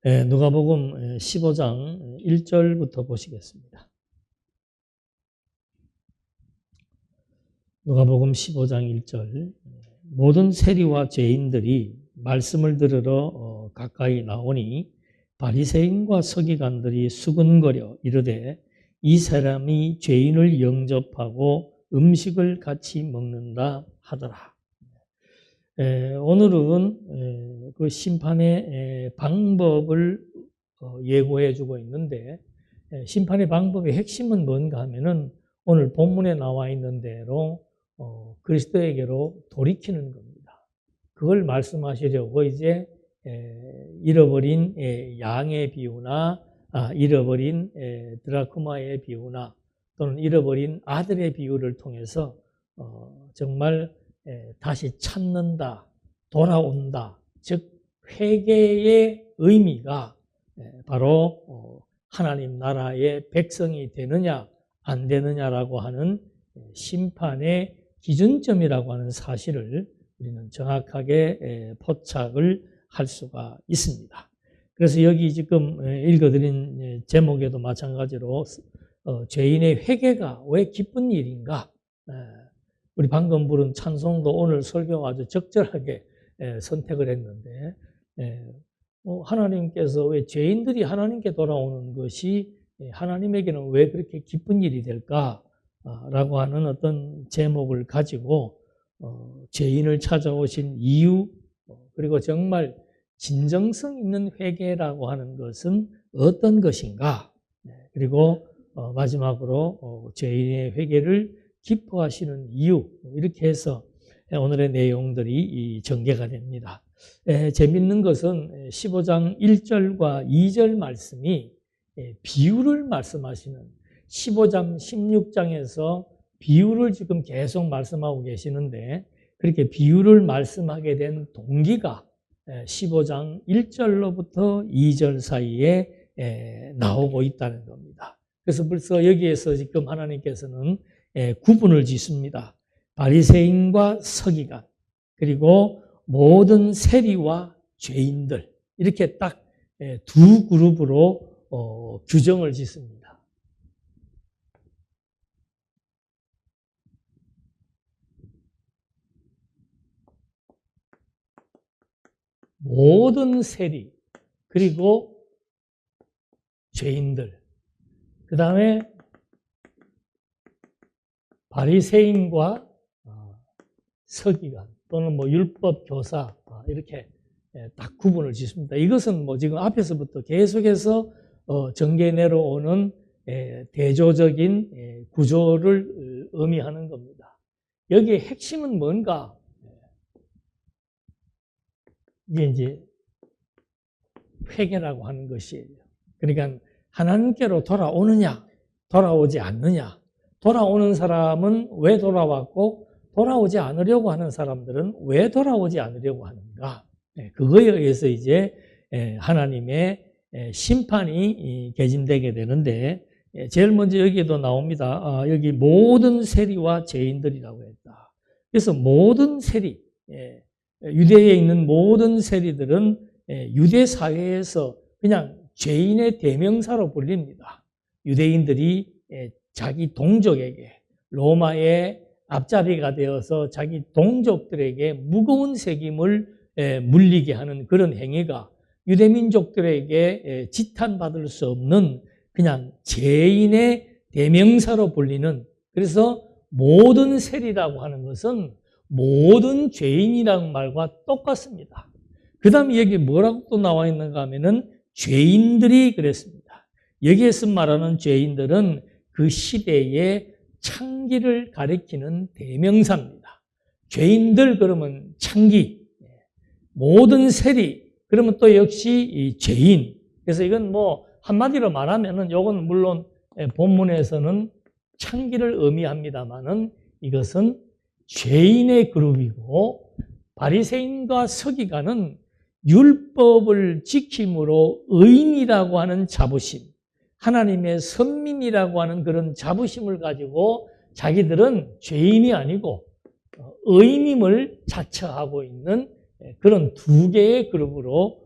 누가복음 15장 1절부터 보시겠습니다. 누가복음 15장 1절. 모든 세리와 죄인들이 말씀을 들으러 가까이 나오니 바리새인과 서기관들이 수근거려 이르되 이 사람이 죄인을 영접하고 음식을 같이 먹는다 하더라. 오늘은 그 심판의 방법을 예고해 주고 있는데, 심판의 방법의 핵심은 뭔가 하면은 오늘 본문에 나와 있는 대로 그리스도에게로 돌이키는 겁니다. 그걸 말씀하시려고 이제 잃어버린 양의 비유나 잃어버린 드라크마의 비유나 또는 잃어버린 아들의 비유를 통해서 정말 다시 찾는다, 돌아온다, 즉 회개의 의미가 바로 하나님 나라의 백성이 되느냐 안 되느냐라고 하는 심판의 기준점이라고 하는 사실을 우리는 정확하게 포착을 할 수가 있습니다. 그래서 여기 지금 읽어드린 제목에도 마찬가지로 죄인의 회개가 왜 기쁜 일인가, 우리 방금 부른 찬송도 오늘 설교가 아주 적절하게 선택을 했는데, 하나님께서 왜 죄인들이 하나님께 돌아오는 것이 하나님에게는 왜 그렇게 기쁜 일이 될까라고 하는 어떤 제목을 가지고 죄인을 찾아오신 이유, 그리고 정말 진정성 있는 회개라고 하는 것은 어떤 것인가, 그리고 마지막으로 죄인의 회개를 기뻐하시는 이유, 이렇게 해서 오늘의 내용들이 전개가 됩니다. 재밌는 것은 15장 1절과 2절 말씀이 비유를 말씀하시는 15장 16장에서 비유를 지금 계속 말씀하고 계시는데, 그렇게 비유를 말씀하게 된 동기가 15장 1절로부터 2절 사이에 나오고 있다는 겁니다. 그래서 벌써 여기에서 지금 하나님께서는 구분을 짓습니다. 바리새인과 서기관, 그리고 모든 세리와 죄인들, 이렇게 딱 두 그룹으로 규정을 짓습니다. 모든 세리, 그리고 죄인들, 그 다음에 바리새인과 서기관 또는 율법 교사, 이렇게 딱 구분을 짓습니다. 이것은 지금 앞에서부터 계속해서 전개 내려오는 대조적인 구조를 의미하는 겁니다. 여기에 핵심은 뭔가? 이게 이제 회개라고 하는 것이에요. 그러니까 하나님께로 돌아오느냐, 돌아오지 않느냐. 돌아오는 사람은 왜 돌아왔고, 돌아오지 않으려고 하는 사람들은 왜 돌아오지 않으려고 하는가. 그거에 의해서 이제 하나님의 심판이 개진되게 되는데, 제일 먼저 여기에도 나옵니다. 여기 모든 세리와 죄인들이라고 했다. 그래서 모든 세리, 유대에 있는 모든 세리들은 유대 사회에서 그냥 죄인의 대명사로 불립니다. 유대인들이 자기 동족에게, 로마의 앞잡이가 되어서 자기 동족들에게 무거운 책임을 물리게 하는 그런 행위가 유대민족들에게 지탄받을 수 없는 그냥 죄인의 대명사로 불리는, 그래서 모든 세리라고 하는 것은 모든 죄인이라는 말과 똑같습니다. 그 다음에 여기 뭐라고 또 나와 있는가 하면은 죄인들이 그랬습니다. 여기에서 말하는 죄인들은 그 시대의 창기를 가리키는 대명사입니다. 죄인들 그러면 창기, 모든 세리 그러면 또 역시 이 죄인. 그래서 이건 한마디로 말하면은 요건 물론 본문에서는 창기를 의미합니다만은 이것은 죄인의 그룹이고, 바리새인과 서기관은 율법을 지킴으로 의인이라고 하는 자부심, 하나님의 선민이라고 하는 그런 자부심을 가지고 자기들은 죄인이 아니고 의인임을 자처하고 있는 그런 두 개의 그룹으로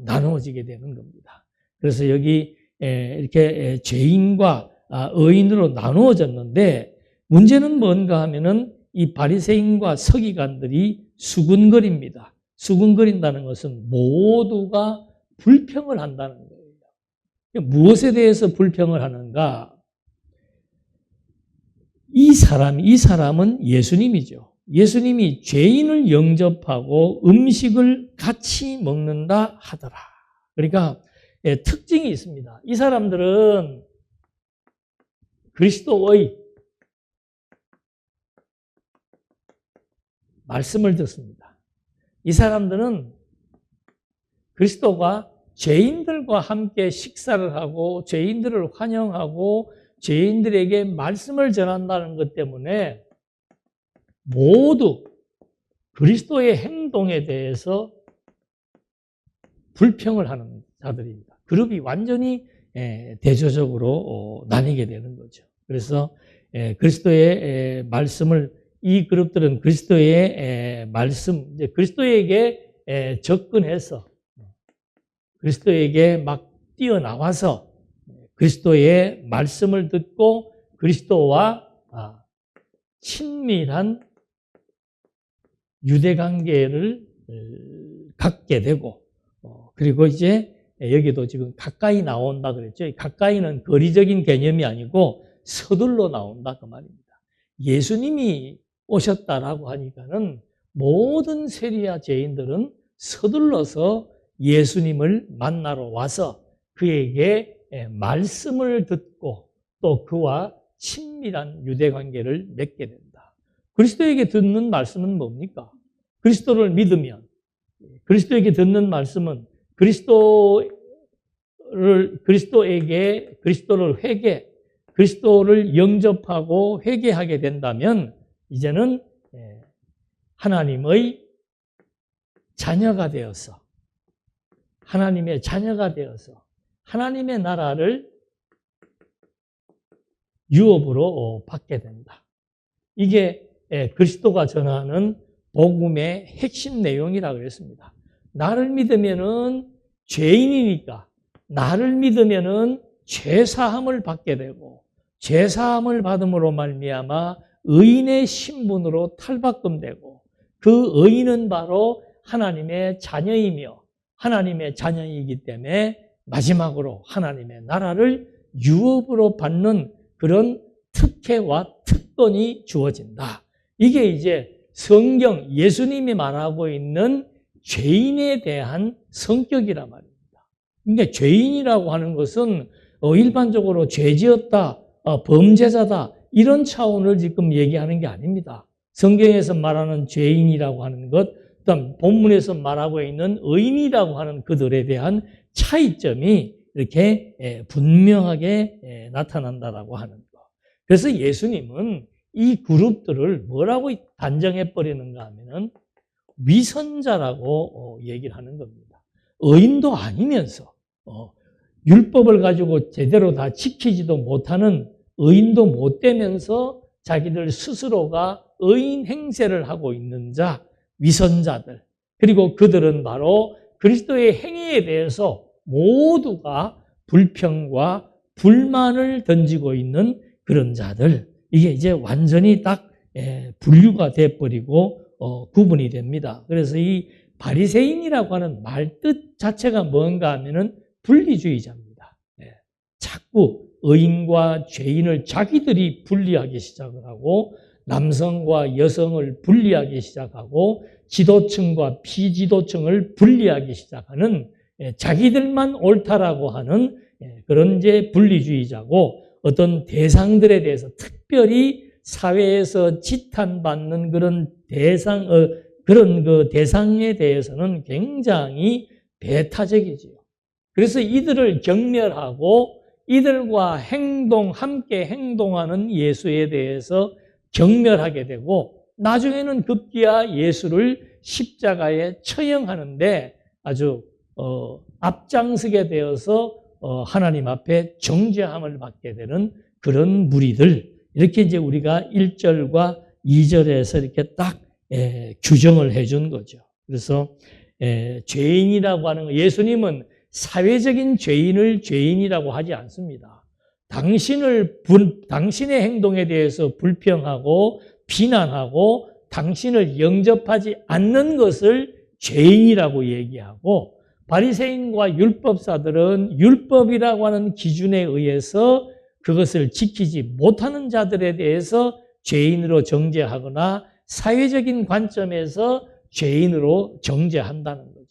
나누어지게 되는 겁니다. 그래서 여기 이렇게 죄인과 의인으로 나누어졌는데 문제는 뭔가 하면은 이 바리새인과 서기관들이 수군거립니다. 수군거린다는 것은 모두가 불평을 한다는 거예요. 무엇에 대해서 불평을 하는가? 이 사람은 예수님이죠. 예수님이 죄인을 영접하고 음식을 같이 먹는다 하더라. 그러니까 특징이 있습니다. 이 사람들은 그리스도의 말씀을 듣습니다. 이 사람들은 그리스도가 죄인들과 함께 식사를 하고 죄인들을 환영하고 죄인들에게 말씀을 전한다는 것 때문에 모두 그리스도의 행동에 대해서 불평을 하는 자들입니다. 그룹이 완전히 대조적으로 나뉘게 되는 거죠. 그래서 그리스도의 말씀을 이 그룹들은 그리스도의 말씀, 이제 그리스도에게 접근해서 그리스도에게 막 뛰어나와서 그리스도의 말씀을 듣고 그리스도와 친밀한 유대관계를 갖게 되고 그리고 이제 여기도 지금 가까이 나온다 그랬죠. 가까이는 거리적인 개념이 아니고 서둘러 나온다 그 말입니다. 예수님이 오셨다라고 하니까는 모든 세리와 죄인들은 서둘러서 예수님을 만나러 와서 그에게 말씀을 듣고 또 그와 친밀한 유대관계를 맺게 된다. 그리스도에게 듣는 말씀은 뭡니까? 그리스도를 믿으면 그리스도에게 듣는 말씀은 그리스도를 영접하고 회개하게 된다면 이제는 하나님의 자녀가 되어서 하나님의 자녀가 되어서 하나님의 나라를 유업으로 받게 된다. 이게 그리스도가 전하는 복음의 핵심 내용이라고 그랬습니다. 나를 믿으면은 죄인이니까 나를 믿으면은 죄사함을 받게 되고 죄사함을 받음으로 말미암아 의인의 신분으로 탈바꿈되고 그 의인은 바로 하나님의 자녀이며 하나님의 자녀이기 때문에 마지막으로 하나님의 나라를 유업으로 받는 그런 특혜와 특권이 주어진다. 이게 이제 성경 예수님이 말하고 있는 죄인에 대한 성격이란 말입니다. 그러니까 죄인이라고 하는 것은 일반적으로 죄지었다, 범죄자다 이런 차원을 지금 얘기하는 게 아닙니다. 성경에서 말하는 죄인이라고 하는 것, 그다음 본문에서 말하고 있는 의인이라고 하는 그들에 대한 차이점이 이렇게 분명하게 나타난다라고 하는 것. 그래서 예수님은 이 그룹들을 뭐라고 단정해 버리는가 하면은 위선자라고 얘기를 하는 겁니다. 의인도 아니면서 율법을 가지고 제대로 다 지키지도 못하는 의인도 못 되면서 자기들 스스로가 의인 행세를 하고 있는 자, 위선자들. 그리고 그들은 바로 그리스도의 행위에 대해서 모두가 불평과 불만을 던지고 있는 그런 자들. 이게 이제 완전히 딱 분류가 돼버리고 구분이 됩니다. 그래서 이 바리새인이라고 하는 말뜻 자체가 뭔가 하면은 분리주의자입니다. 자꾸 의인과 죄인을 자기들이 분리하기 시작을 하고 남성과 여성을 분리하기 시작하고 지도층과 피지도층을 분리하기 시작하는 자기들만 옳다라고 하는 그런 이제 분리주의자고 어떤 대상들에 대해서 특별히 사회에서 지탄받는 그런 그 대상에 대해서는 굉장히 배타적이지요. 그래서 이들을 경멸하고 이들과 함께 행동하는 예수에 대해서 경멸하게 되고 나중에는 급기야 예수를 십자가에 처형하는데 아주 앞장서게 되어서 하나님 앞에 정죄함을 받게 되는 그런 무리들 이렇게 이제 우리가 1절과 2절에서 이렇게 딱 규정을 해준 거죠. 그래서 죄인이라고 하는 거, 예수님은 사회적인 죄인을 죄인이라고 하지 않습니다. 당신의 행동에 대해서 불평하고 비난하고 당신을 영접하지 않는 것을 죄인이라고 얘기하고, 바리새인과 율법사들은 율법이라고 하는 기준에 의해서 그것을 지키지 못하는 자들에 대해서 죄인으로 정죄하거나 사회적인 관점에서 죄인으로 정죄한다는 거죠.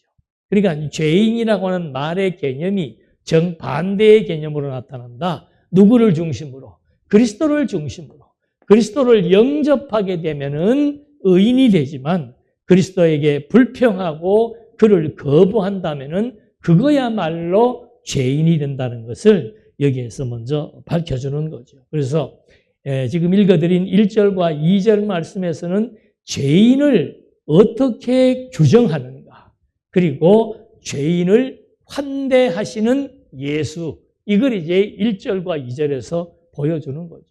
그러니까 죄인이라고 하는 말의 개념이 정반대의 개념으로 나타난다. 누구를 중심으로? 그리스도를 중심으로. 그리스도를 영접하게 되면은 의인이 되지만 그리스도에게 불평하고 그를 거부한다면은 그거야말로 죄인이 된다는 것을 여기에서 먼저 밝혀주는 거죠. 그래서 지금 읽어드린 1절과 2절 말씀에서는 죄인을 어떻게 규정하는가, 그리고 죄인을 환대하시는 예수, 이걸 이제 1절과 2절에서 보여주는 거죠.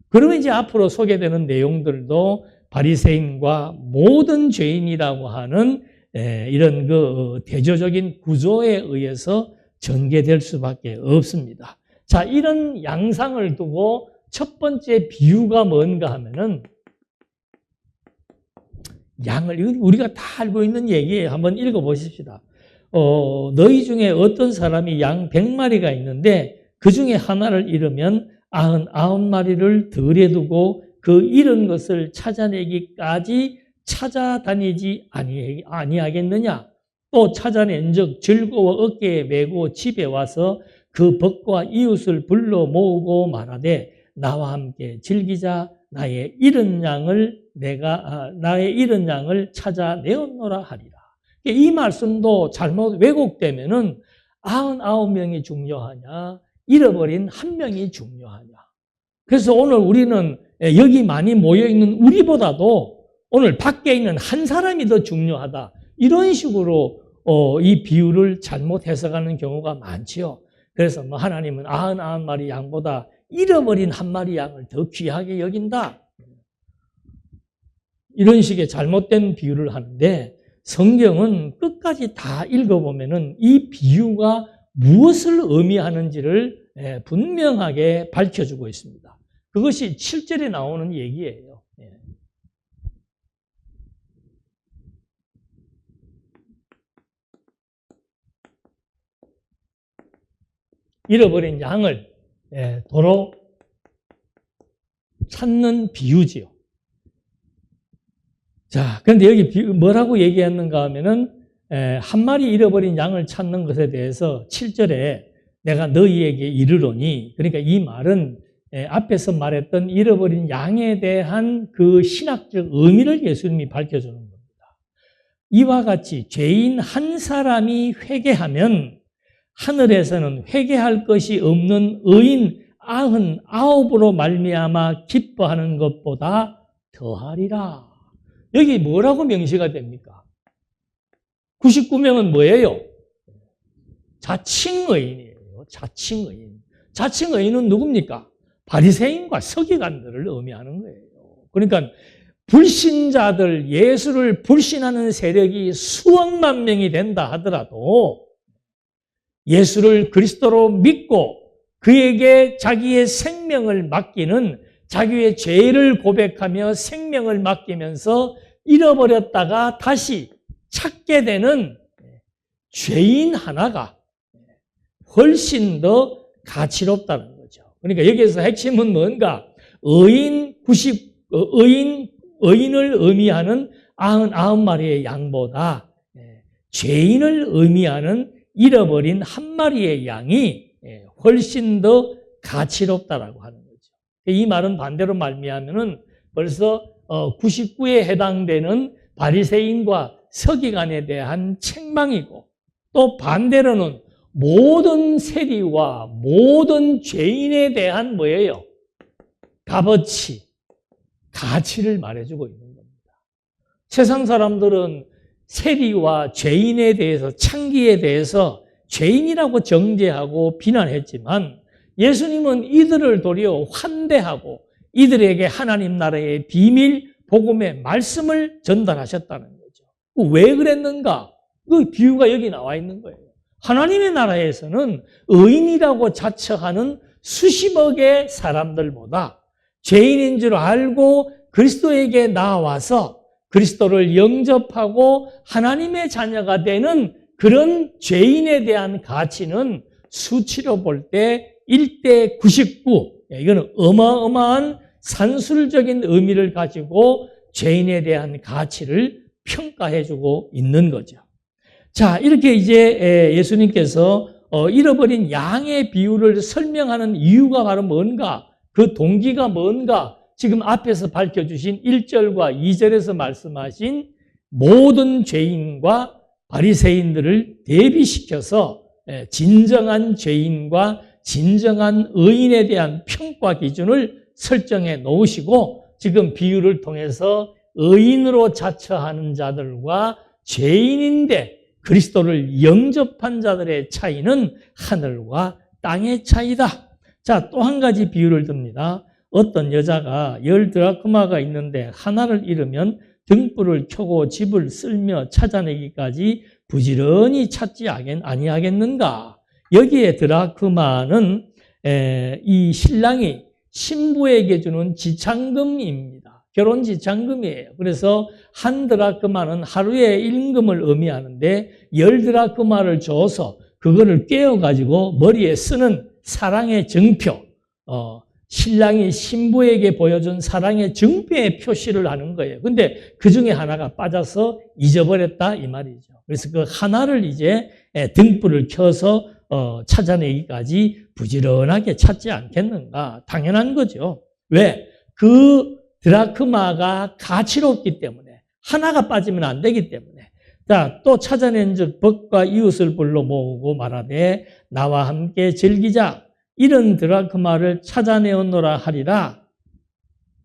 그러면 이제 앞으로 소개되는 내용들도 바리새인과 모든 죄인이라고 하는 이런 그 대조적인 구조에 의해서 전개될 수밖에 없습니다. 자, 이런 양상을 두고 첫 번째 비유가 뭔가 하면은, 양을, 우리가 다 알고 있는 얘기예요. 한번 읽어보십시다. 너희 중에 어떤 사람이 양 100마리가 있는데 그 중에 하나를 잃으면 99마리를 들에 두고 그 잃은 것을 찾아내기까지 찾아다니지 아니하겠느냐? 또 찾아낸즉 즐거워 어깨에 메고 집에 와서 그 벗과 이웃을 불러 모으고 말하되 나와 함께 즐기자. 나의 잃은 양을 찾아내었노라 하리라. 이 말씀도 잘못 왜곡되면은 99명이 중요하냐, 잃어버린 1명이 중요하냐. 그래서 오늘 우리는 여기 많이 모여있는 우리보다도 오늘 밖에 있는 한 사람이 더 중요하다. 이런 식으로 이 비유를 잘못 해석하는 경우가 많지요. 그래서 하나님은 99마리 양보다 잃어버린 1마리 양을 더 귀하게 여긴다. 이런 식의 잘못된 비유를 하는데, 성경은 끝까지 다 읽어보면은 이 비유가 무엇을 의미하는지를 분명하게 밝혀주고 있습니다. 그것이 7절에 나오는 얘기예요. 잃어버린 양을 도로 찾는 비유지요. 자, 그런데 여기 뭐라고 얘기했는가 하면은, 1마리 잃어버린 양을 찾는 것에 대해서 7절에 내가 너희에게 이르노니, 그러니까 이 말은 앞에서 말했던 잃어버린 양에 대한 그 신학적 의미를 예수님이 밝혀주는 겁니다. 이와 같이 죄인 한 사람이 회개하면 하늘에서는 회개할 것이 없는 의인 99으로 말미암아 기뻐하는 것보다 더하리라. 여기 뭐라고 명시가 됩니까? 99명은 뭐예요? 자칭의인이에요. 자칭의인. 자칭의인은 누굽니까? 바리새인과 서기관들을 의미하는 거예요. 그러니까 불신자들, 예수를 불신하는 세력이 수억만 명이 된다 하더라도 예수를 그리스도로 믿고 그에게 자기의 생명을 맡기는, 자기의 죄를 고백하며 생명을 맡기면서 잃어버렸다가 다시 찾게 되는 죄인 하나가 훨씬 더 가치롭다는 거죠. 그러니까 여기에서 핵심은 뭔가? 의인을 의미하는 99마리의 양보다 죄인을 의미하는 잃어버린 1마리의 양이 훨씬 더 가치롭다라고 하는 거죠. 이 말은 반대로 말미암으면 벌써 99에 해당되는 바리새인과 서기관에 대한 책망이고, 또 반대로는 모든 세리와 모든 죄인에 대한 뭐예요? 값어치, 가치를 말해주고 있는 겁니다. 세상 사람들은 세리와 죄인에 대해서, 창기에 대해서 죄인이라고 정죄하고 비난했지만 예수님은 이들을 도리어 환대하고 이들에게 하나님 나라의 비밀, 복음의 말씀을 전달하셨다는 거죠. 왜 그랬는가? 그 비유가 여기 나와 있는 거예요. 하나님의 나라에서는 의인이라고 자처하는 수십억의 사람들보다 죄인인 줄 알고 그리스도에게 나와서 그리스도를 영접하고 하나님의 자녀가 되는 그런 죄인에 대한 가치는 수치로 볼 때 1대 99. 이거는 어마어마한 산술적인 의미를 가지고 죄인에 대한 가치를 평가해주고 있는 거죠. 자, 이렇게 이제 예수님께서 잃어버린 양의 비유를 설명하는 이유가 바로 뭔가, 그 동기가 뭔가, 지금 앞에서 밝혀주신 1절과 2절에서 말씀하신 모든 죄인과 바리새인들을 대비시켜서 진정한 죄인과 진정한 의인에 대한 평가 기준을 설정해 놓으시고, 지금 비유를 통해서 의인으로 자처하는 자들과 죄인인데 그리스도를 영접한 자들의 차이는 하늘과 땅의 차이다. 자, 또 한 가지 비유를 듭니다. 어떤 여자가 10드라크마가 있는데 하나를 잃으면 등불을 켜고 집을 쓸며 찾아내기까지 부지런히 찾지 아니하겠는가? 여기에 드라크마는 이 신랑이 신부에게 주는 지참금입니다. 결혼 지참금이에요. 그래서 한 드라크마는 하루의 임금을 의미하는데 10드라크마를 줘서 그거를 꿰어가지고 머리에 쓰는 사랑의 증표, 신랑이 신부에게 보여준 사랑의 증표의 표시를 하는 거예요. 근데 그 중에 하나가 빠져서 잊어버렸다 이 말이죠. 그래서 그 하나를 이제 등불을 켜서 찾아내기까지 부지런하게 찾지 않겠는가? 당연한 거죠. 왜? 그 드라크마가 가치롭기 때문에, 하나가 빠지면 안 되기 때문에. 자, 또 찾아낸 즉 벗과 이웃을 불러 모으고 말하되 나와 함께 즐기자. 이런 드라크마를 찾아내었노라 하리라.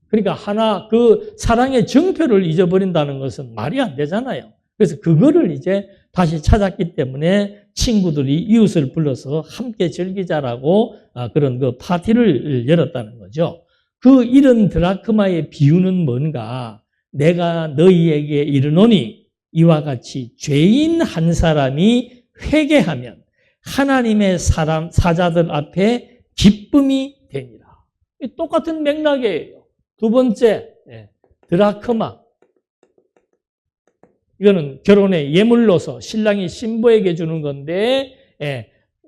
그러니까 하나, 그 사랑의 증표를 잊어버린다는 것은 말이 안 되잖아요. 그래서 그거를 이제 다시 찾았기 때문에 친구들이 이웃을 불러서 함께 즐기자라고 그런 그 파티를 열었다는 거죠. 그 이런 드라크마의 비유는 뭔가? 내가 너희에게 이르노니 이와 같이 죄인 한 사람이 회개하면 하나님의 사자들 앞에 기쁨이 되니라. 똑같은 맥락이에요. 두 번째, 드라크마. 이거는 결혼의 예물로서 신랑이 신부에게 주는 건데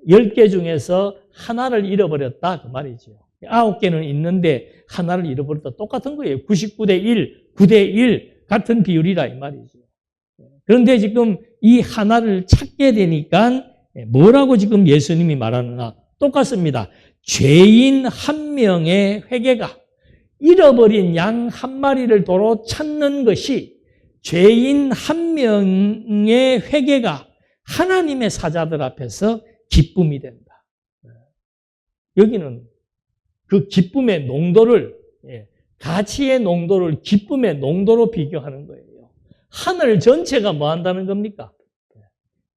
10개 중에서 하나를 잃어버렸다 그 말이죠. 9개는 있는데 하나를 잃어버렸다. 똑같은 거예요. 99대 1, 9대 1 같은 비율이라 이 말이죠. 그런데 지금 이 하나를 찾게 되니까 뭐라고 지금 예수님이 말하느냐? 똑같습니다. 죄인 한 명의 회개가, 잃어버린 양 한 마리를 도로 찾는 것이, 죄인 한 명의 회개가 하나님의 사자들 앞에서 기쁨이 된다. 여기는 그 기쁨의 농도를, 가치의 농도를 기쁨의 농도로 비교하는 거예요. 하늘 전체가 뭐 한다는 겁니까?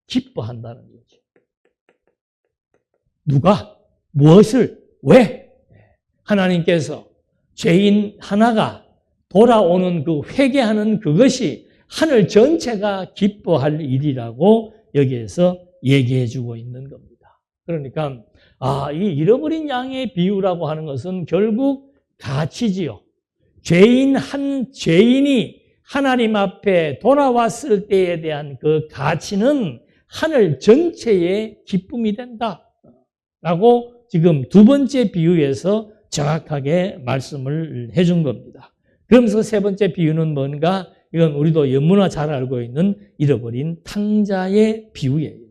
기뻐한다는 거죠. 누가? 무엇을? 왜? 하나님께서 죄인 하나가 돌아오는 그 회개하는 그것이 하늘 전체가 기뻐할 일이라고 여기에서 얘기해 주고 있는 겁니다. 그러니까 이 잃어버린 양의 비유라고 하는 것은 결국 가치지요. 죄인이 하나님 앞에 돌아왔을 때에 대한 그 가치는 하늘 전체의 기쁨이 된다라고 지금 두 번째 비유에서 정확하게 말씀을 해준 겁니다. 그러면서 세 번째 비유는 뭔가? 이건 우리도 너무나 잘 알고 있는 잃어버린 탕자의 비유예요.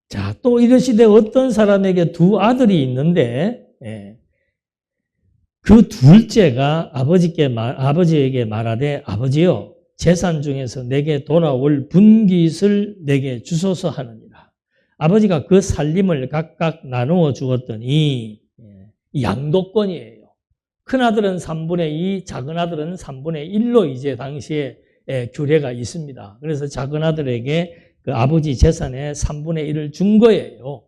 자, 또 이러시되 어떤 사람에게 두 아들이 있는데 그 둘째가 아버지에게 말하되 아버지여 재산 중에서 내게 돌아올 분깃을 내게 주소서 하느니라. 아버지가 그 살림을 각각 나누어 주었더니 양도권이에요. 큰아들은 3분의 2, 작은아들은 3분의 1로 이제 당시에 규례가 있습니다. 그래서 작은아들에게 그 아버지 재산의 3분의 1을 준 거예요.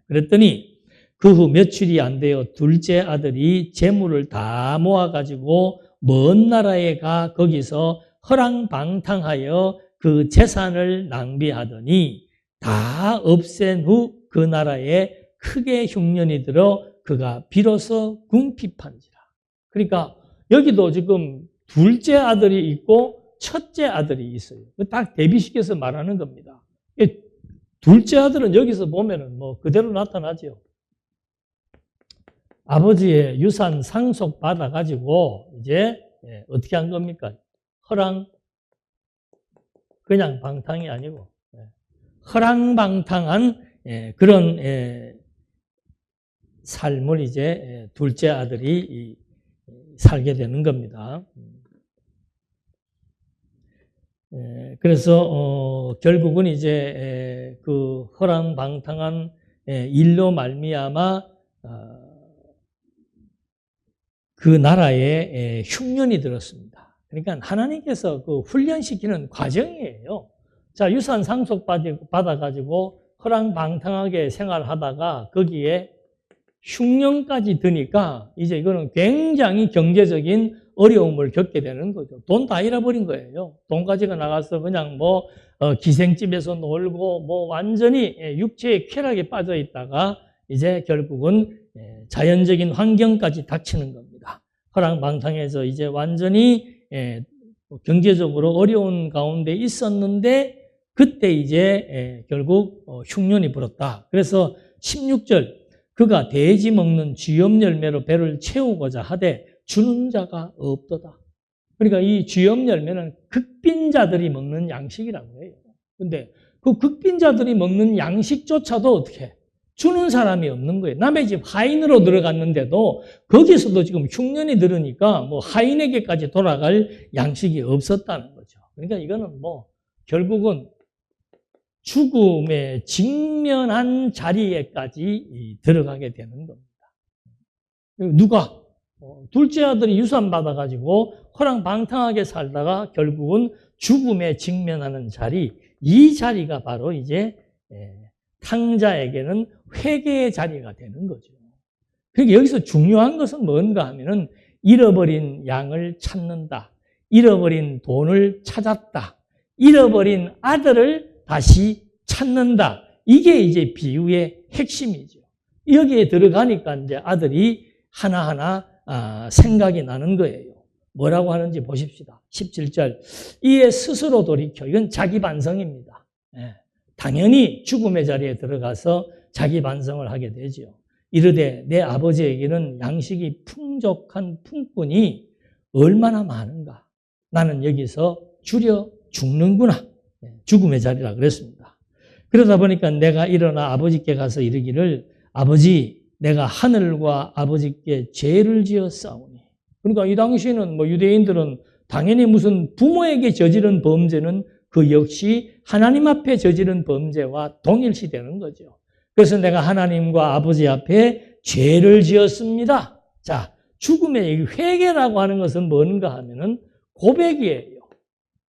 그랬더니 그 후 며칠이 안 되어 둘째 아들이 재물을 다 모아가지고 먼 나라에 가 거기서 허랑방탕하여 그 재산을 낭비하더니 다 없앤 후 그 나라에 크게 흉년이 들어 그가 비로소 궁핍한지라. 그러니까 여기도 지금 둘째 아들이 있고 첫째 아들이 있어요. 딱 대비시켜서 말하는 겁니다. 둘째 아들은 여기서 보면은 뭐 그대로 나타나죠. 아버지의 유산 상속 받아가지고 이제 어떻게 한 겁니까? 그냥 방탕이 아니고 허랑방탕한 그런 삶을 이제 둘째 아들이 살게 되는 겁니다. 그래서 결국은 이제 그 허랑방탕한 일로 말미암아 그 나라에 흉년이 들었습니다. 그러니까 하나님께서 그 훈련시키는 과정이에요. 자, 유산 상속 받아가지고 허랑방탕하게 생활하다가 거기에 흉년까지 드니까 이제 이거는 굉장히 경제적인 어려움을 겪게 되는 거죠. 돈 다 잃어버린 거예요. 돈 가지고 나가서 그냥 뭐 기생집에서 놀고 뭐 완전히 육체의 쾌락에 빠져 있다가 이제 결국은 자연적인 환경까지 닥치는 겁니다. 허랑방탕해서 이제 완전히 경제적으로 어려운 가운데 있었는데 그때 이제 결국 흉년이 불었다. 그래서 16절 그가 돼지 먹는 쥐염 열매로 배를 채우고자 하되 주는 자가 없도다. 그러니까 이 쥐염 열매는 극빈자들이 먹는 양식이라고 해요. 근데 그 극빈자들이 먹는 양식조차도 어떻게 해? 주는 사람이 없는 거예요. 남의 집 하인으로 들어갔는데도 거기서도 지금 흉년이 들으니까 뭐 하인에게까지 돌아갈 양식이 없었다는 거죠. 그러니까 이거는 뭐 결국은 죽음에 직면한 자리에까지 들어가게 되는 겁니다. 누가? 둘째 아들이 유산 받아가지고 허랑방탕하게 살다가 결국은 죽음에 직면하는 자리, 이 자리가 바로 이제 탕자에게는 회개의 자리가 되는 거죠. 그러니까 여기서 중요한 것은 뭔가 하면은 잃어버린 양을 찾는다. 잃어버린 돈을 찾았다. 잃어버린 아들을 다시 찾는다. 이게 이제 비유의 핵심이죠. 여기에 들어가니까 이제 아들이 하나하나 생각이 나는 거예요. 뭐라고 하는지 보십시다. 17절. 이에 스스로 돌이켜. 이건 자기 반성입니다. 당연히 죽음의 자리에 들어가서 자기 반성을 하게 되죠. 이르되 내 아버지에게는 양식이 풍족한 품꾼이 얼마나 많은가. 나는 여기서 줄여 죽는구나. 죽음의 자리라 그랬습니다. 그러다 보니까 내가 일어나 아버지께 가서 이르기를 아버지 내가 하늘과 아버지께 죄를 지어 싸우니. 그러니까 이 당시에는 뭐 유대인들은 당연히 무슨 부모에게 저지른 범죄는 그 역시 하나님 앞에 저지른 범죄와 동일시되는 거죠. 그래서 내가 하나님과 아버지 앞에 죄를 지었습니다. 자, 죽음의 회개라고 하는 것은 뭔가 하면은 고백이에요.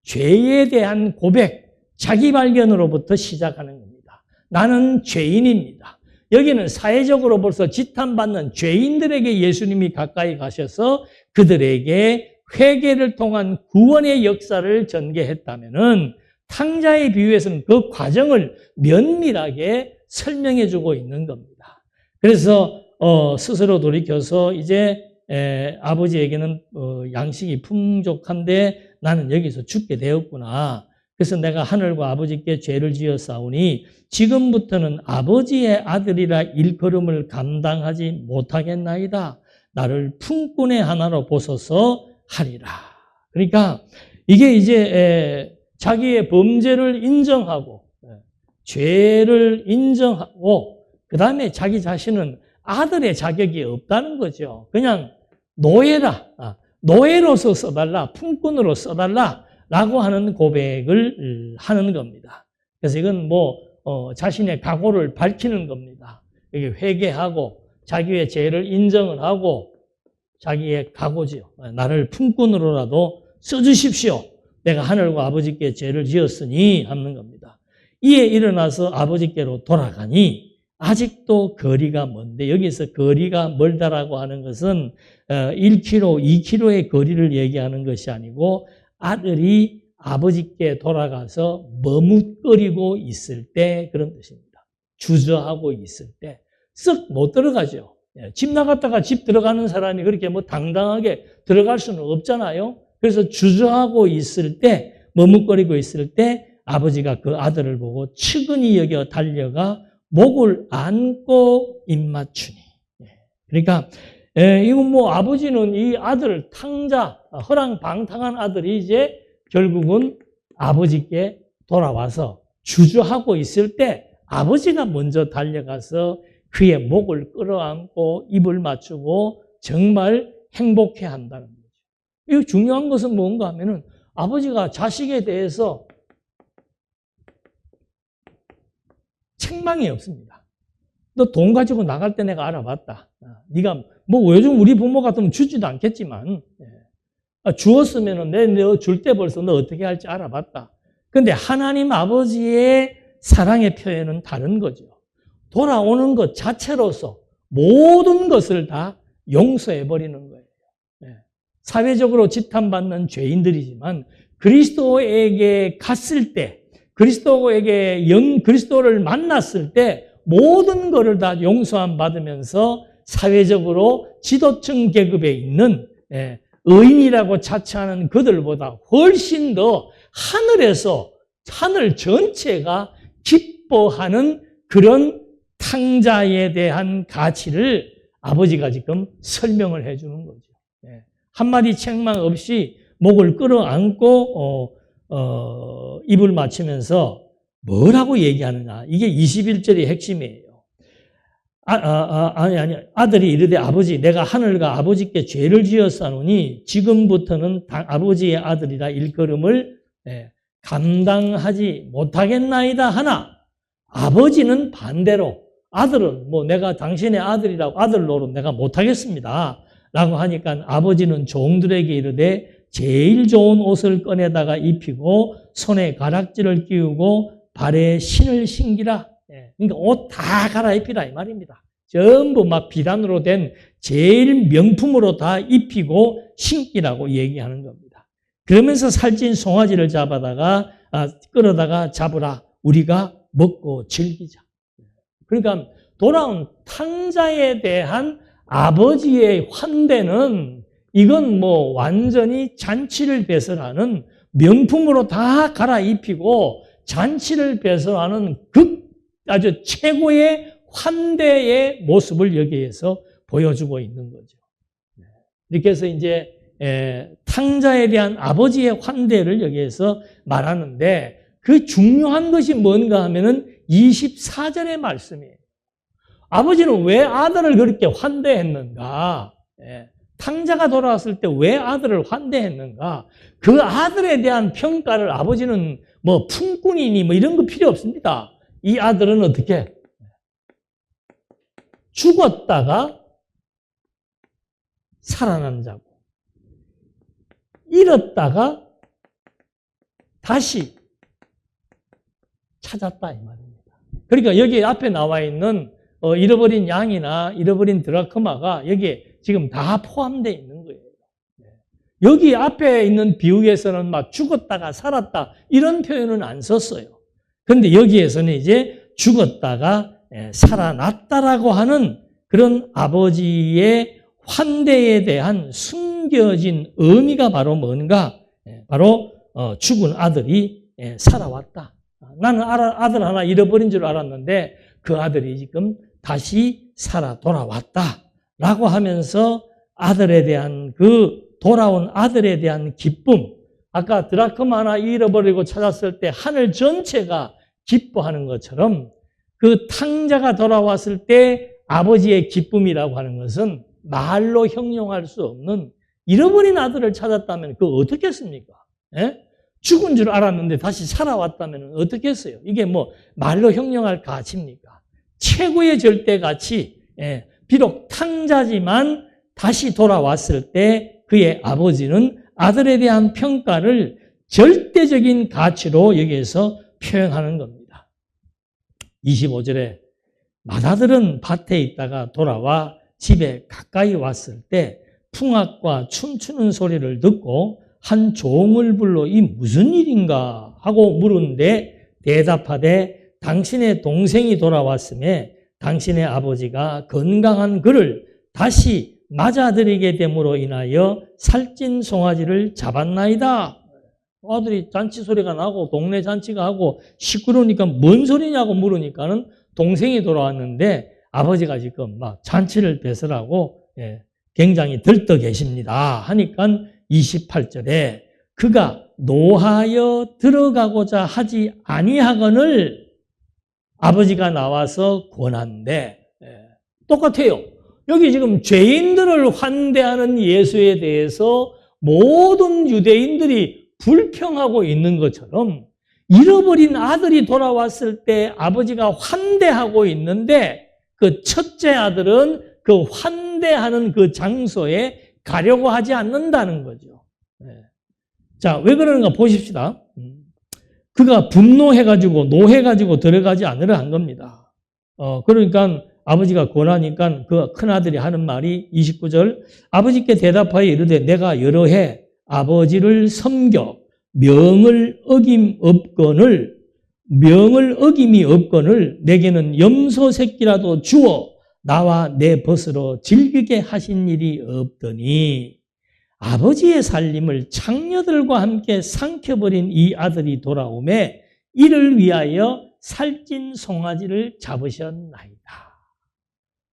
죄에 대한 고백, 자기 발견으로부터 시작하는 겁니다. 나는 죄인입니다. 여기는 사회적으로 벌써 지탄받는 죄인들에게 예수님이 가까이 가셔서 그들에게 회개를 통한 구원의 역사를 전개했다면은 탕자의 비유에서는 그 과정을 면밀하게 설명해 주고 있는 겁니다. 그래서 스스로 돌이켜서 이제 아버지에게는 양식이 풍족한데 나는 여기서 죽게 되었구나. 그래서 내가 하늘과 아버지께 죄를 지어 싸우니 지금부터는 아버지의 아들이라 일컬음을 감당하지 못하겠나이다. 나를 품꾼의 하나로 보소서 하리라. 그러니까 이게 이제 자기의 범죄를 인정하고 죄를 인정하고 그 다음에 자기 자신은 아들의 자격이 없다는 거죠. 그냥 노예라. 노예로서 써달라. 품꾼으로 써달라. 라고 하는 고백을 하는 겁니다. 그래서 이건 뭐 자신의 각오를 밝히는 겁니다. 이게 회개하고 자기의 죄를 인정을 하고 자기의 각오지요. 나를 품꾼으로라도 써주십시오. 내가 하늘과 아버지께 죄를 지었으니 하는 겁니다. 이에 일어나서 아버지께로 돌아가니 아직도 거리가 먼데 여기서 거리가 멀다라고 하는 것은 1km, 2km의 거리를 얘기하는 것이 아니고 아들이 아버지께 돌아가서 머뭇거리고 있을 때 그런 뜻입니다. 주저하고 있을 때 썩 못 들어가죠. 집 나갔다가 집 들어가는 사람이 그렇게 뭐 당당하게 들어갈 수는 없잖아요. 그래서 주저하고 있을 때, 머뭇거리고 있을 때 아버지가 그 아들을 보고 측은히 여겨 달려가 목을 안고 입맞추니. 그러니까 이건 뭐 아버지는 이 아들을 탕자, 허랑방탕한 아들이 이제 결국은 아버지께 돌아와서 주저하고 있을 때 아버지가 먼저 달려가서 그의 목을 끌어안고 입을 맞추고 정말 행복해 한다는 거죠. 이 중요한 것은 뭔가 하면은 아버지가 자식에 대해서 책망이 없습니다. 너 돈 가지고 나갈 때 내가 알아봤다. 네가 뭐 요즘 우리 부모 같으면 주지도 않겠지만 주었으면은 너 줄 때 벌써 너 어떻게 할지 알아봤다. 근데 하나님 아버지의 사랑의 표현은 다른 거죠. 돌아오는 것 자체로서 모든 것을 다 용서해버리는 거예요. 사회적으로 지탄받는 죄인들이지만 그리스도에게 갔을 때, 그리스도를 만났을 때 모든 것을 다 용서함 받으면서 사회적으로 지도층 계급에 있는 의인이라고 자처하는 그들보다 훨씬 더 하늘에서 하늘 전체가 기뻐하는 그런 탕자에 대한 가치를 아버지가 지금 설명을 해주는 거죠. 한마디 책망 없이 목을 끌어안고 입을 맞추면서 뭐라고 얘기하느냐. 이게 21절의 핵심이에요. 아들이 이르되 아버지 내가 하늘과 아버지께 죄를 지었사오니 지금부터는 아버지의 아들이라 일컬음을 감당하지 못하겠나이다 하나 아버지는 반대로 아들은 뭐 내가 당신의 아들이라고 아들 노릇 내가 못하겠습니다 라고 하니까 아버지는 종들에게 이르되 제일 좋은 옷을 꺼내다가 입히고 손에 가락지를 끼우고 발에 신을 신기라. 그러니까 옷 다 갈아입히라 이 말입니다. 전부 막 비단으로 된 제일 명품으로 다 입히고 신기라고 얘기하는 겁니다. 그러면서 살찐 송아지를 끌어다가 잡으라. 우리가 먹고 즐기자. 그러니까 돌아온 탕자에 대한 아버지의 환대는 이건 뭐 완전히 잔치를 배설하는 명품으로 다 갈아입히고 잔치를 배설하는 아주 최고의 환대의 모습을 여기에서 보여주고 있는 거죠. 이렇게 해서 이제 탕자에 대한 아버지의 환대를 여기에서 말하는데 그 중요한 것이 뭔가 하면은 24절의 말씀이에요. 아버지는 왜 아들을 그렇게 환대했는가? 탕자가 돌아왔을 때 왜 아들을 환대했는가? 그 아들에 대한 평가를 아버지는 뭐 품꾼이니 뭐 이런 거 필요 없습니다. 이 아들은 어떻게? 죽었다가 살아난 자고, 잃었다가 다시 찾았다 이 말입니다. 그러니까 여기 앞에 나와 있는 잃어버린 양이나 잃어버린 드라크마가 여기에 지금 다 포함되어 있는 거예요. 여기 앞에 있는 비유에서는 막 죽었다가 살았다 이런 표현은 안 썼어요. 그런데 여기에서는 이제 죽었다가 살아났다라고 하는 그런 아버지의 환대에 대한 숨겨진 의미가 바로 뭔가? 바로 죽은 아들이 살아왔다. 나는 아들 하나 잃어버린 줄 알았는데 그 아들이 지금 다시 살아 돌아왔다라고 하면서 아들에 대한 돌아온 아들에 대한 기쁨, 아까 드라크마 하나 잃어버리고 찾았을 때 하늘 전체가 기뻐하는 것처럼 그 탕자가 돌아왔을 때 아버지의 기쁨이라고 하는 것은 말로 형용할 수 없는 잃어버린 아들을 찾았다면 그거 어떻게 했습니까? 죽은 줄 알았는데 다시 살아왔다면 어떻게 했어요? 이게 뭐 말로 형용할 가치입니까? 최고의 절대 가치, 비록 탕자지만 다시 돌아왔을 때 그의 아버지는 아들에 대한 평가를 절대적인 가치로 여기에서 표현하는 겁니다. 25절에 맏아들은 밭에 있다가 돌아와 집에 가까이 왔을 때 풍악과 춤추는 소리를 듣고 한 종을 불러 이 무슨 일인가 하고 물은데 대답하되 당신의 동생이 돌아왔음에 당신의 아버지가 건강한 그를 다시 맞아들이게 됨으로 인하여 살찐 송아지를 잡았나이다. 아들이 잔치 소리가 나고 동네 잔치가 하고 시끄러우니까 뭔 소리냐고 물으니까는 동생이 돌아왔는데 아버지가 지금 막 잔치를 배설하고 굉장히 들떠 계십니다. 하니까 28절에 그가 노하여 들어가고자 하지 아니하거늘 아버지가 나와서 권한대. 똑같아요. 여기 지금 죄인들을 환대하는 예수에 대해서 모든 유대인들이 불평하고 있는 것처럼 잃어버린 아들이 돌아왔을 때 아버지가 환대하고 있는데 그 첫째 아들은 그 환대하는 그 장소에 가려고 하지 않는다는 거죠. 자, 왜 그러는가 보십시다. 그가 분노해가지고 노해가지고 들어가지 않으려 한 겁니다. 그러니까 아버지가 권하니까 그 큰아들이 하는 말이 29절 아버지께 대답하여 이르되 내가 여러 해 아버지를 섬겨 명을 어김이 없거늘 내게는 염소 새끼라도 주어 나와 내 벗으로 즐기게 하신 일이 없더니 아버지의 살림을 장녀들과 함께 삼켜버린 이 아들이 돌아오매 이를 위하여 살찐 송아지를 잡으셨나이다.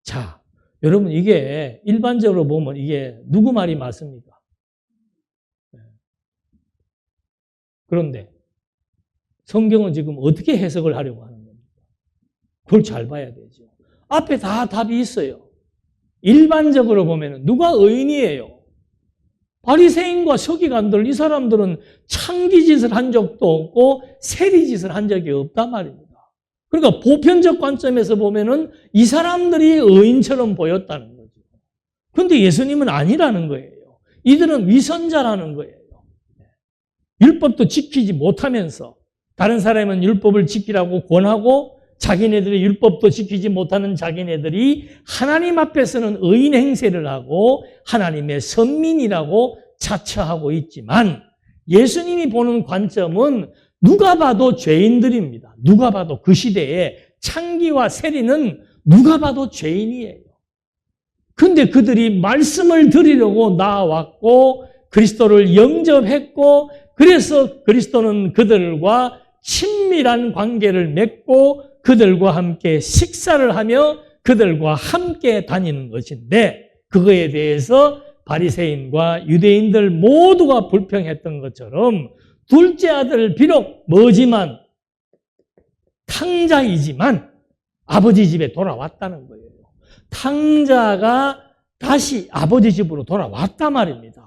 자, 여러분 이게 일반적으로 보면 이게 누구 말이 맞습니까? 그런데 성경은 지금 어떻게 해석을 하려고 하는 겁니까? 그걸 잘 봐야 되죠. 앞에 다 답이 있어요. 일반적으로 보면 누가 의인이에요? 바리새인과 서기관들, 이 사람들은 창기짓을 한 적도 없고 세리짓을 한 적이 없단 말입니다. 그러니까 보편적 관점에서 보면은 이 사람들이 의인처럼 보였다는 거죠. 그런데 예수님은 아니라는 거예요. 이들은 위선자라는 거예요. 율법도 지키지 못하면서 다른 사람은 율법을 지키라고 권하고 자기네들이 율법도 지키지 못하는 자기네들이 하나님 앞에서는 의인 행세를 하고 하나님의 선민이라고 자처하고 있지만 예수님이 보는 관점은 누가 봐도 죄인들입니다. 누가 봐도 그 시대에 창기와 세리는 누가 봐도 죄인이에요. 근데 그들이 말씀을 드리려고 나왔고 그리스도를 영접했고 그래서 그리스도는 그들과 친밀한 관계를 맺고 그들과 함께 식사를 하며 그들과 함께 다니는 것인데 그거에 대해서 바리새인과 유대인들 모두가 불평했던 것처럼 둘째 아들 비록 뭐지만 탕자이지만 아버지 집에 돌아왔다는 거예요. 탕자가 다시 아버지 집으로 돌아왔단 말입니다.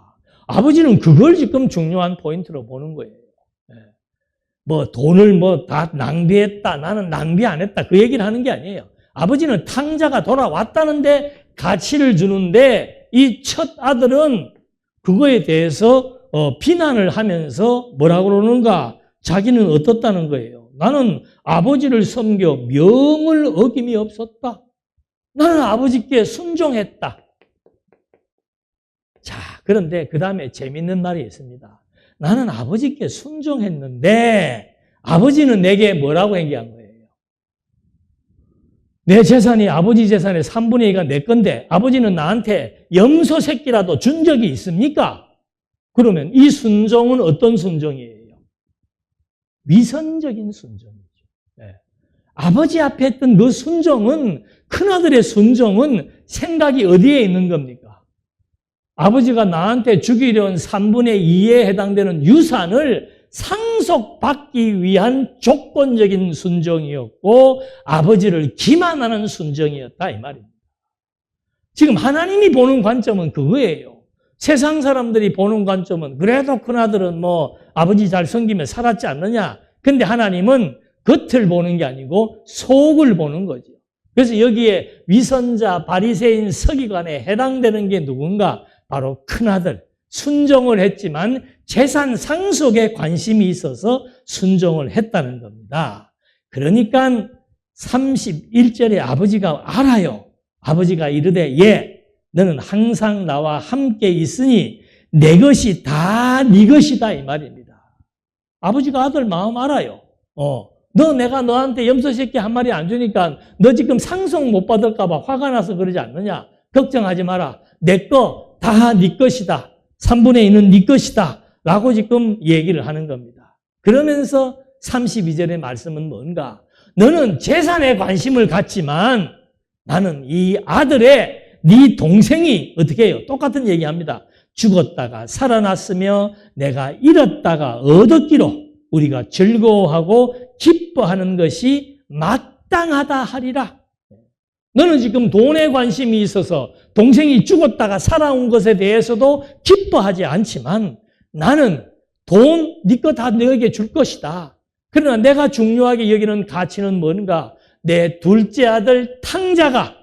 아버지는 그걸 지금 중요한 포인트로 보는 거예요. 뭐 돈을 뭐 다 낭비했다. 나는 낭비 안 했다. 그 얘기를 하는 게 아니에요. 아버지는 탕자가 돌아왔다는데 가치를 주는데 이 첫 아들은 그거에 대해서 비난을 하면서 뭐라고 그러는가? 자기는 어떻다는 거예요. 나는 아버지를 섬겨 명을 어김이 없었다. 나는 아버지께 순종했다. 자, 그런데 그 다음에 재밌는 말이 있습니다. 나는 아버지께 순종했는데 아버지는 내게 뭐라고 얘기한 거예요? 내 재산이 아버지 재산의 3분의 2가 내 건데 아버지는 나한테 염소 새끼라도 준 적이 있습니까? 그러면 이 순종은 어떤 순종이에요? 위선적인 순종이죠. 네. 아버지 앞에 했던 그 순종은 큰아들의 순종은 생각이 어디에 있는 겁니까? 아버지가 나한테 주기로 한 3분의 2에 해당되는 유산을 상속받기 위한 조건적인 순종이었고 아버지를 기만하는 순종이었다 이 말입니다. 지금 하나님이 보는 관점은 그거예요. 세상 사람들이 보는 관점은 그래도 큰아들은 뭐 아버지 잘 섬기며 살았지 않느냐. 근데 하나님은 겉을 보는 게 아니고 속을 보는 거죠. 그래서 여기에 위선자, 바리새인, 서기관에 해당되는 게 누군가? 바로 큰아들. 순종을 했지만 재산 상속에 관심이 있어서 순종을 했다는 겁니다. 그러니까 31절에 아버지가 알아요. 아버지가 이르되 예, 너는 항상 나와 함께 있으니 내 것이 다 네 것이다 이 말입니다. 아버지가 아들 마음 알아요. 내가 너한테 염소 새끼 한 마리 안 주니까 너 지금 상속 못 받을까 봐 화가 나서 그러지 않느냐. 걱정하지 마라. 내 거 다 네 것이다. 3분의 1은 네 것이다. 라고 지금 얘기를 하는 겁니다. 그러면서 32절의 말씀은 뭔가? 너는 재산에 관심을 갖지만 나는 이 아들의 네 동생이 어떻게 해요? 똑같은 얘기합니다. 죽었다가 살아났으며 내가 잃었다가 얻었기로 우리가 즐거워하고 기뻐하는 것이 마땅하다 하리라. 너는 지금 돈에 관심이 있어서 동생이 죽었다가 살아온 것에 대해서도 기뻐하지 않지만 나는 돈, 네 거 다 너에게 줄 것이다. 그러나 내가 중요하게 여기는 가치는 뭔가? 내 둘째 아들 탕자가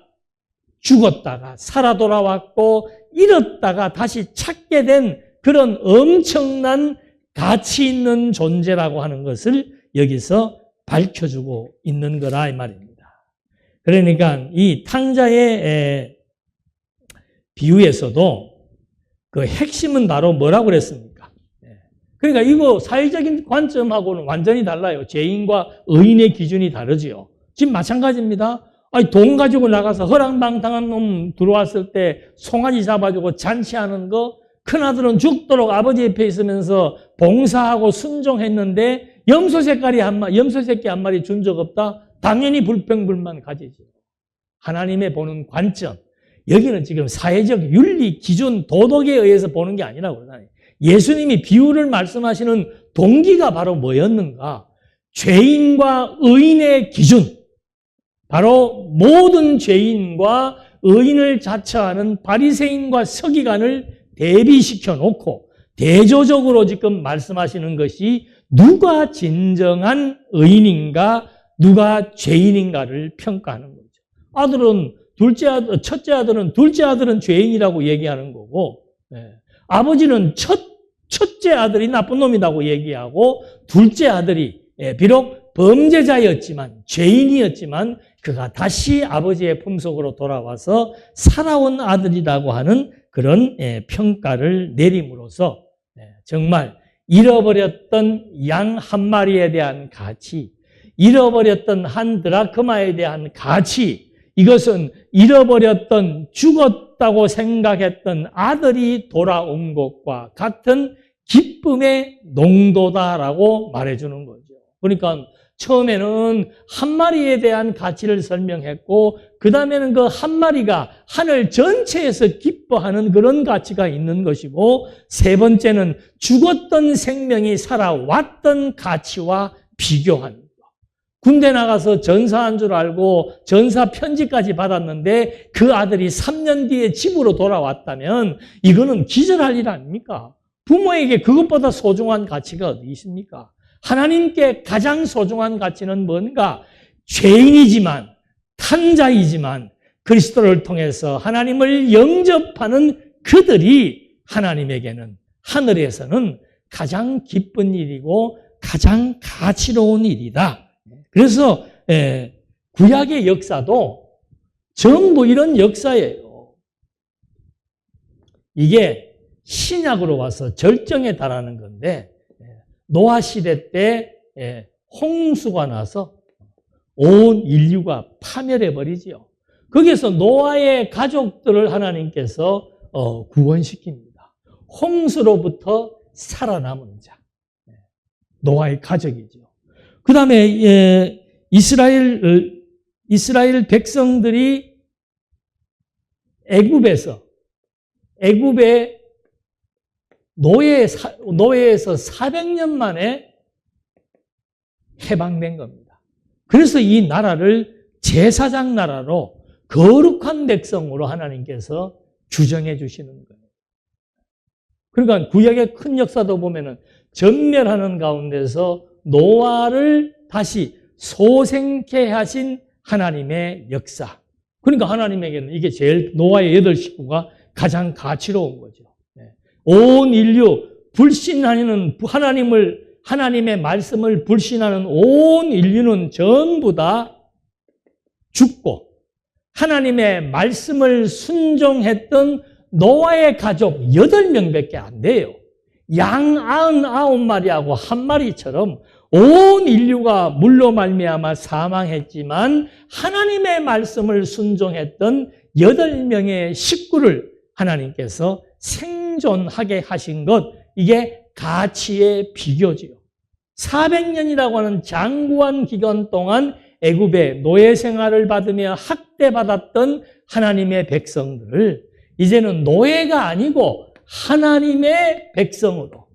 죽었다가 살아 돌아왔고 잃었다가 다시 찾게 된 그런 엄청난 가치 있는 존재라고 하는 것을 여기서 밝혀주고 있는 거라 이 말입니다. 그러니까 이 탕자의 비유에서도 그 핵심은 바로 뭐라고 그랬습니까? 그러니까 이거 사회적인 관점하고는 완전히 달라요. 죄인과 의인의 기준이 다르지요. 지금 마찬가지입니다. 아니, 돈 가지고 나가서 허랑방탕한 놈 들어왔을 때 송아지 잡아주고 잔치하는 거, 큰아들은 죽도록 아버지 옆에 있으면서 봉사하고 순종했는데 염소 새끼 한 마리 준 적 없다? 당연히 불평불만 가지죠. 하나님의 보는 관점. 여기는 지금 사회적 윤리, 기준, 도덕에 의해서 보는 게 아니라고 그러잖아요. 예수님이 비유를 말씀하시는 동기가 바로 뭐였는가? 죄인과 의인의 기준. 바로 모든 죄인과 의인을 자처하는 바리새인과 서기관을 대비시켜 놓고 대조적으로 지금 말씀하시는 것이 누가 진정한 의인인가, 누가 죄인인가를 평가하는 거죠. 첫째 아들은 죄인이라고 얘기하는 거고, 아버지는 첫째 아들이 나쁜 놈이라고 얘기하고, 둘째 아들이 비록 범죄자였지만, 죄인이었지만, 그가 다시 아버지의 품속으로 돌아와서 살아온 아들이라고 하는 그런 평가를 내림으로써 정말 잃어버렸던 양 한 마리에 대한 가치, 잃어버렸던 한 드라크마에 대한 가치, 이것은 잃어버렸던 죽었다고 생각했던 아들이 돌아온 것과 같은 기쁨의 농도다라고 말해주는 거죠. 그러니까 처음에는 한 마리에 대한 가치를 설명했고 그 다음에는 그 한 마리가 하늘 전체에서 기뻐하는 그런 가치가 있는 것이고 세 번째는 죽었던 생명이 살아왔던 가치와 비교하는 것. 군대 나가서 전사한 줄 알고 전사 편지까지 받았는데 그 아들이 3년 뒤에 집으로 돌아왔다면 이거는 기절할 일 아닙니까? 부모에게 그것보다 소중한 가치가 어디 있습니까? 하나님께 가장 소중한 가치는 뭔가? 죄인이지만 탄자이지만 그리스도를 통해서 하나님을 영접하는 그들이 하나님에게는 하늘에서는 가장 기쁜 일이고 가장 가치로운 일이다. 그래서 구약의 역사도 전부 이런 역사예요. 이게 신약으로 와서 절정에 달하는 건데 노아 시대 때 홍수가 나서 온 인류가 파멸해 버리지요. 거기에서 노아의 가족들을 하나님께서 구원시킵니다. 홍수로부터 살아남은 자, 노아의 가족이죠. 그 다음에 이스라엘 백성들이 애굽에 노예에서 400년 만에 해방된 겁니다. 그래서 이 나라를 제사장 나라로 거룩한 백성으로 하나님께서 규정해 주시는 거예요. 그러니까 구약의 큰 역사도 보면은 전멸하는 가운데서 노아를 다시 소생케 하신 하나님의 역사. 그러니까 하나님에게는 이게 제일 노아의 8식구가 가장 가치로운 거죠. 온 인류 불신하는 하나님의 말씀을 불신하는 온 인류는 전부 다 죽고 하나님의 말씀을 순종했던 노아의 가족 8명밖에 안 돼요. 양 99마리하고 한 마리처럼 온 인류가 물로 말미암아 사망했지만 하나님의 말씀을 순종했던 8명의 식구를 하나님께서 생존하게 하신 것, 이게 가치의 비교지요. 400년이라고 하는 장구한 기간 동안 애굽의 노예 생활을 받으며 학대받았던 하나님의 백성들을 이제는 노예가 아니고 하나님의 백성으로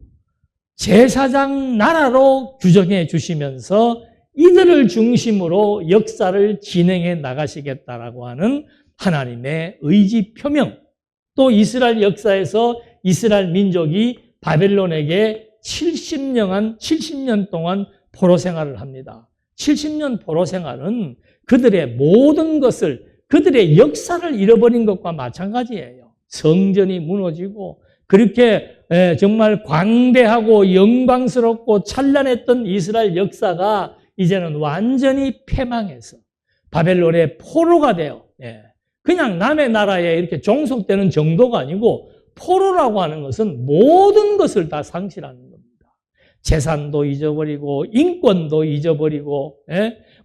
제사장 나라로 규정해 주시면서 이들을 중심으로 역사를 진행해 나가시겠다라고 하는 하나님의 의지 표명, 또 이스라엘 역사에서 이스라엘 민족이 바벨론에게 70년 동안 포로 생활을 합니다. 70년 포로 생활은 그들의 모든 것을, 그들의 역사를 잃어버린 것과 마찬가지예요. 성전이 무너지고 그렇게 정말 광대하고 영광스럽고 찬란했던 이스라엘 역사가 이제는 완전히 패망해서 바벨론의 포로가 돼요. 그냥 남의 나라에 이렇게 종속되는 정도가 아니고 포로라고 하는 것은 모든 것을 다 상실하는 겁니다. 재산도 잊어버리고 인권도 잊어버리고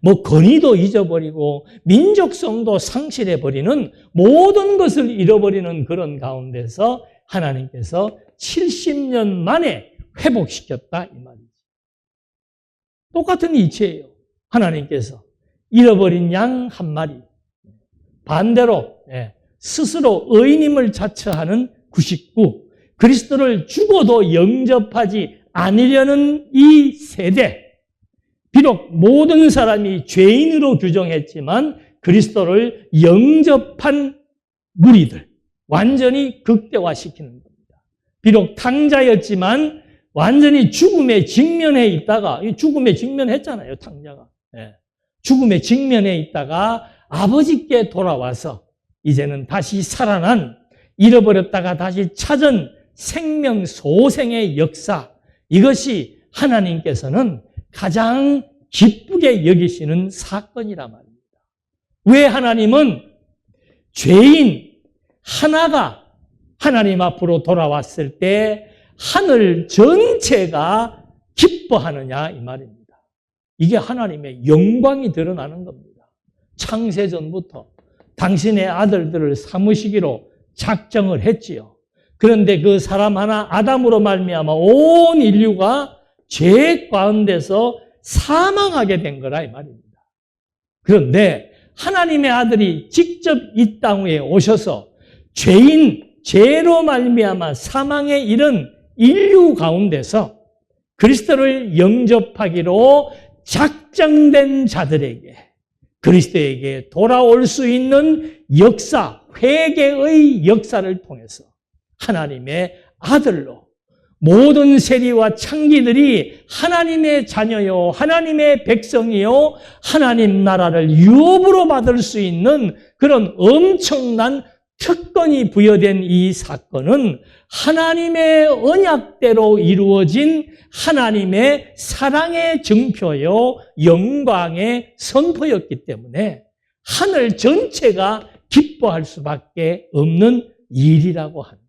뭐 권위도 잊어버리고 민족성도 상실해버리는 모든 것을 잃어버리는 그런 가운데서 하나님께서 70년 만에 회복시켰다 이 말이죠. 똑같은 이치예요. 하나님께서 잃어버린 양 한 마리, 반대로 스스로 의인임을 자처하는 99, 그리스도를 죽어도 영접하지 않으려는 이 세대, 비록 모든 사람이 죄인으로 규정했지만 그리스도를 영접한 무리들, 완전히 극대화시키는 겁니다. 비록 탕자였지만 완전히 죽음에 직면해 있다가, 죽음에 직면했잖아요, 탕자가. 죽음에 직면해 있다가 아버지께 돌아와서 이제는 다시 살아난, 잃어버렸다가 다시 찾은 생명 소생의 역사, 이것이 하나님께서는 가장 기쁘게 여기시는 사건이란 말입니다. 왜 하나님은 죄인 하나가 하나님 앞으로 돌아왔을 때 하늘 전체가 기뻐하느냐 이 말입니다. 이게 하나님의 영광이 드러나는 겁니다. 창세전부터 당신의 아들들을 삼으시기로 작정을 했지요. 그런데 그 사람 하나 아담으로 말미암아 온 인류가 죄 가운데서 사망하게 된 거라 이 말입니다. 그런데 하나님의 아들이 직접 이 땅 위에 오셔서 죄로 말미암아 사망에 이른 인류 가운데서 그리스도를 영접하기로 작정된 자들에게 그리스도에게 돌아올 수 있는 역사, 회개의 역사를 통해서 하나님의 아들로 모든 세리와 창기들이 하나님의 자녀요, 하나님의 백성이요, 하나님 나라를 유업으로 받을 수 있는 그런 엄청난 특권이 부여된 이 사건은 하나님의 언약대로 이루어진 하나님의 사랑의 증표요, 영광의 선포였기 때문에 하늘 전체가 기뻐할 수밖에 없는 일이라고 합니다.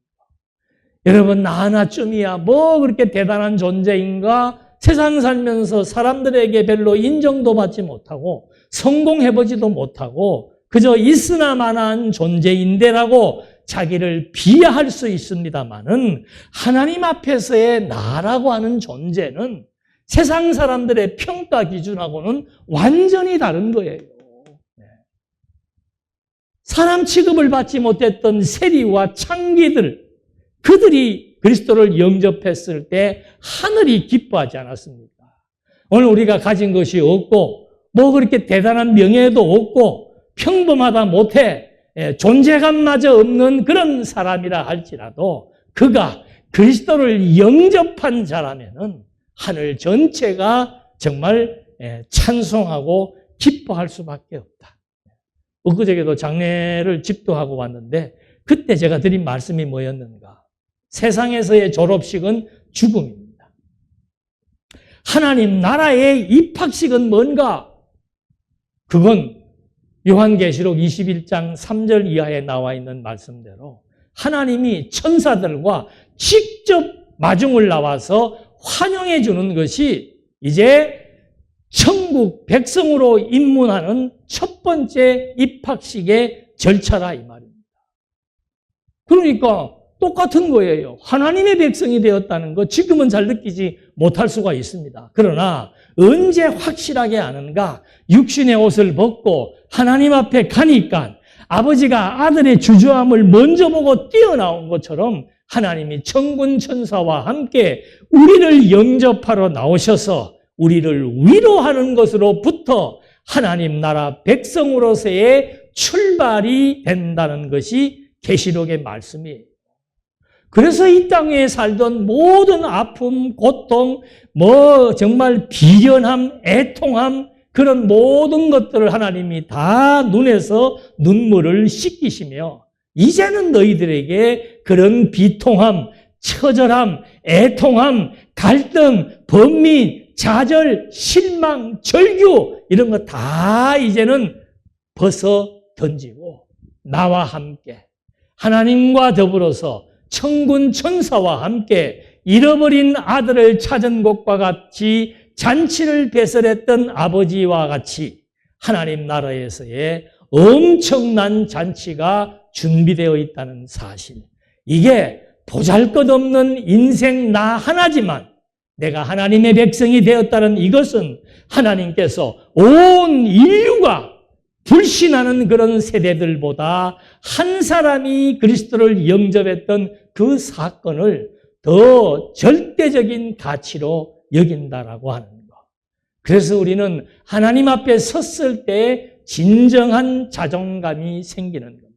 여러분, 나 하나쯤이야 뭐 그렇게 대단한 존재인가? 세상 살면서 사람들에게 별로 인정도 받지 못하고 성공해보지도 못하고 그저 있으나 마나한 존재인데라고 자기를 비하할 수 있습니다만은 하나님 앞에서의 나라고 하는 존재는 세상 사람들의 평가 기준하고는 완전히 다른 거예요. 사람 취급을 받지 못했던 세리와 창기들, 그들이 그리스도를 영접했을 때 하늘이 기뻐하지 않았습니까? 오늘 우리가 가진 것이 없고 뭐 그렇게 대단한 명예도 없고 평범하다 못해 존재감마저 없는 그런 사람이라 할지라도 그가 그리스도를 영접한 자라면은 하늘 전체가 정말 찬송하고 기뻐할 수밖에 없다. 엊그저께도 장례를 집도하고 왔는데 그때 제가 드린 말씀이 뭐였는가? 세상에서의 졸업식은 죽음입니다. 하나님 나라의 입학식은 뭔가? 그건 요한계시록 21장 3절 이하에 나와 있는 말씀대로 하나님이 천사들과 직접 마중을 나와서 환영해 주는 것이 이제 천국 백성으로 입문하는 첫 번째 입학식의 절차라 이 말입니다. 그러니까 똑같은 거예요. 하나님의 백성이 되었다는 거 지금은 잘 느끼지 못할 수가 있습니다. 그러나 언제 확실하게 아는가? 육신의 옷을 벗고 하나님 앞에 가니까 아버지가 아들의 주저함을 먼저 보고 뛰어나온 것처럼 하나님이 천군 천사와 함께 우리를 영접하러 나오셔서 우리를 위로하는 것으로부터 하나님 나라 백성으로서의 출발이 된다는 것이 계시록의 말씀이에요. 그래서 이 땅에 살던 모든 아픔, 고통, 정말 비련함, 애통함, 그런 모든 것들을 하나님이 다 눈에서 눈물을 씻기시며 이제는 너희들에게 그런 비통함, 처절함, 애통함, 갈등, 번민, 좌절, 실망, 절규 이런 거 다 이제는 벗어 던지고 나와 함께 하나님과 더불어서 천군 천사와 함께 잃어버린 아들을 찾은 것과 같이 잔치를 배설했던 아버지와 같이 하나님 나라에서의 엄청난 잔치가 준비되어 있다는 사실. 이게 보잘것없는 인생 나 하나지만 내가 하나님의 백성이 되었다는 이것은 하나님께서 온 인류가 불신하는 그런 세대들보다 한 사람이 그리스도를 영접했던 그 사건을 더 절대적인 가치로 여긴다라고 하는 것. 그래서 우리는 하나님 앞에 섰을 때 진정한 자존감이 생기는 겁니다.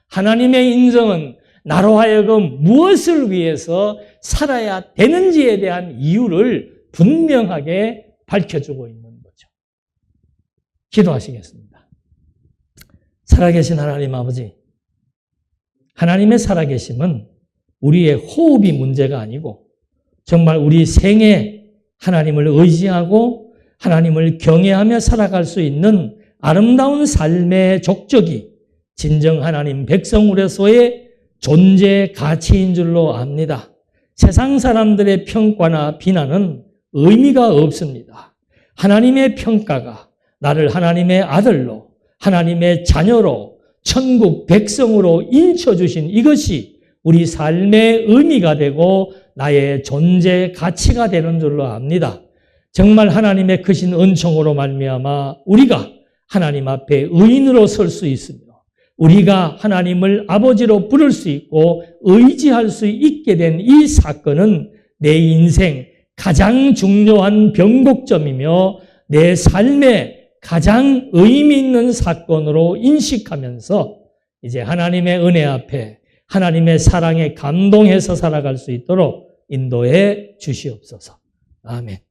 하나님의 인정은 나로 하여금 무엇을 위해서 살아야 되는지에 대한 이유를 분명하게 밝혀주고 있는 거죠. 기도하시겠습니다. 살아계신 하나님 아버지, 하나님의 살아계심은 우리의 호흡이 문제가 아니고 정말 우리 생에 하나님을 의지하고 하나님을 경외하며 살아갈 수 있는 아름다운 삶의 족적이 진정 하나님 백성으로서의 존재 가치인 줄로 압니다. 세상 사람들의 평가나 비난은 의미가 없습니다. 하나님의 평가가 나를 하나님의 아들로, 하나님의 자녀로, 천국 백성으로 인쳐주신 이것이 우리 삶의 의미가 되고 나의 존재 가치가 되는 줄로 압니다. 정말 하나님의 크신 은총으로 말미암아 우리가 하나님 앞에 의인으로 설 수 있으며 우리가 하나님을 아버지로 부를 수 있고 의지할 수 있게 된 이 사건은 내 인생 가장 중요한 변곡점이며 내 삶의 가장 의미 있는 사건으로 인식하면서 이제 하나님의 은혜 앞에 하나님의 사랑에 감동해서 살아갈 수 있도록 인도해 주시옵소서. 아멘.